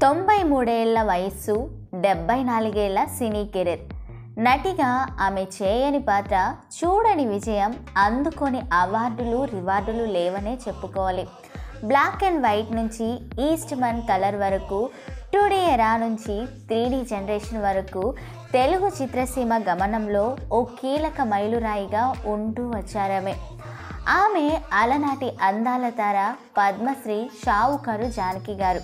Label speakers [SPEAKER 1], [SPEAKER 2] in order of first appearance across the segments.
[SPEAKER 1] 93 ఏళ్ల వయస్సు, 74 ఏళ్ల సినీ కెరీర్. నటిగా ఆమె చేయని పాత్ర, చూడని విజయం, అందుకొని అవార్డులు రివార్డులు లేవనే చెప్పుకోవాలి. బ్లాక్ అండ్ వైట్ నుంచి ఈస్ట్ మన్ కలర్ వరకు, 2D ఎరా నుంచి 3D జనరేషన్ వరకు తెలుగు చిత్రసీమ గమనంలో ఓ కీలక మైలురాయిగా ఉంటూ వచ్చారామె. ఆమె అలనాటి అందాల తార పద్మశ్రీ షావుకారు జానకి గారు.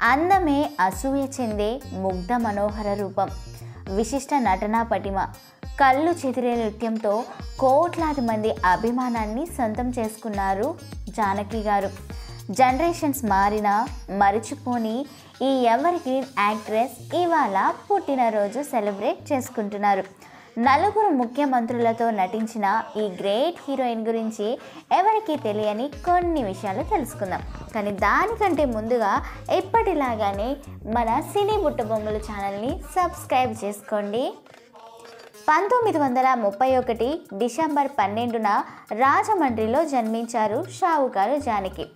[SPEAKER 1] అందమే అసూయ చెందే ముగ్ధ మనోహర రూపం, విశిష్ట నటనా పటిమ, కళ్ళు చెదిరే నృత్యంతో కోట్లాది మంది అభిమానాన్ని సొంతం చేసుకున్నారు జానకి గారు. జనరేషన్స్ మారినా మరిచిపోని ఈ ఎవర్ గ్రీన్ యాక్ట్రెస్ ఇవాళ పుట్టినరోజు సెలబ్రేట్ చేసుకుంటున్నారు. నలుగురు ముఖ్యమంత్రులతో నటించిన ఈ గ్రేట్ హీరోయిన్ గురించి ఎవరికీ తెలియని కొన్ని విషయాలు తెలుసుకుందాం. కానీ దానికంటే ముందుగా ఎప్పటిలాగానే మన సినీ బుట్టబొమ్మలు ఛానల్ని సబ్స్క్రైబ్ చేసుకోండి. 1931 డిసెంబర్ 12న రాజమండ్రిలో జన్మించారు షావుకారు జానకి.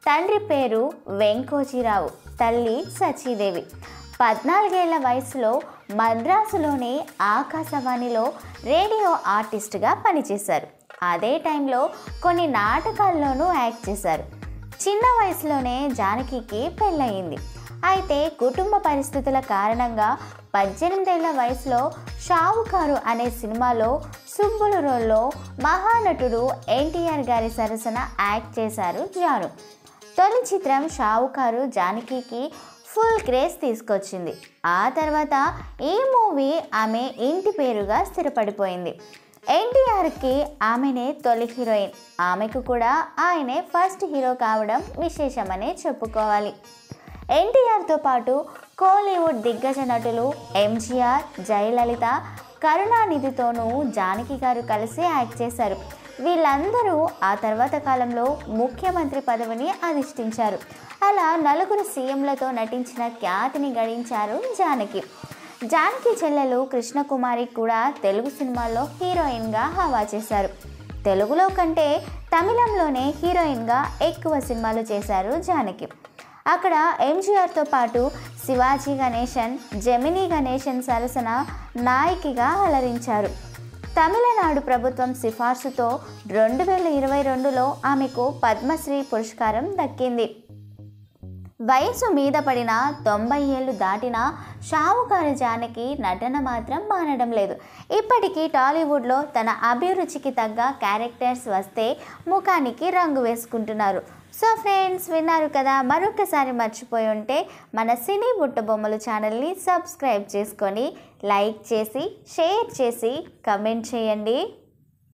[SPEAKER 1] తండ్రి పేరు వెంకోజీరావు, తల్లి సచీదేవి. 14 ఏళ్ల వయసులో మద్రాసులోని ఆకాశవాణిలో రేడియో ఆర్టిస్ట్గా పనిచేశారు. అదే టైంలో కొన్ని నాటకాల్లోనూ యాక్ట్ చేశారు. చిన్న వయసులోనే జానకికి పెళ్ళయింది. అయితే కుటుంబ పరిస్థితుల కారణంగా 18 ఏళ్ల వయసులో షావుకారు అనే సినిమాలో సుబ్బులు రోల్లో మహానటుడు ఎన్టీఆర్ గారి సరసన యాక్ట్ చేశారు జాను. తొలి చిత్రం షావుకారు జానకికి ఫుల్ క్రేజ్ తీసుకొచ్చింది. ఆ తర్వాత ఈ మూవీ ఆమె ఇంటి పేరుగా స్థిరపడిపోయింది. ఎన్టీఆర్కి ఆమెనే తొలి హీరోయిన్, ఆమెకు కూడా ఆయనే ఫస్ట్ హీరో కావడం విశేషమనే చెప్పుకోవాలి. ఎన్టీఆర్తో పాటు కోలీవుడ్ దిగ్గజ నటులు ఎంజీఆర్, జయలలిత, కరుణానిధితోనూ జానకి గారు కలిసి యాక్ట్ చేశారు. వీళ్ళందరూ ఆ తర్వాత కాలంలో ముఖ్యమంత్రి పదవిని అధిష్ఠించారు. అలా నలుగురు సీఎంలతో నటించిన ఖ్యాతిని గడించారు జానకి. జానకి చెల్లెలు కృష్ణకుమారి కూడా తెలుగు సినిమాల్లో హీరోయిన్గా హవా చేశారు. తెలుగులో కంటే తమిళంలోనే హీరోయిన్గా ఎక్కువ సినిమాలు చేశారు జానకి. అక్కడ ఎంజీఆర్తో పాటు శివాజీ గణేశన్, జెమినీ గణేశన్ సరసన నాయకిగా అలరించారు. తమిళనాడు ప్రభుత్వం సిఫార్సుతో 2022లో ఆమెకు పద్మశ్రీ పురస్కారం దక్కింది. వయసు మీద పడిన 90 ఏళ్ళు దాటినా షావుకారు జానకి నటన మాత్రం మానడం లేదు. ఇప్పటికీ టాలీవుడ్లో తన అభిరుచికి తగ్గ క్యారెక్టర్స్ వస్తే ముఖానికి రంగు వేసుకుంటున్నారు. సో ఫ్రెండ్స్, విన్నారు కదా. మరొకసారి మర్చిపోయి ఉంటే మన సినీ బుట్టబొమ్మలు ఛానల్ని సబ్స్క్రైబ్ చేసుకొని, లైక్ చేసి, షేర్ చేసి, కమెంట్ చేయండి.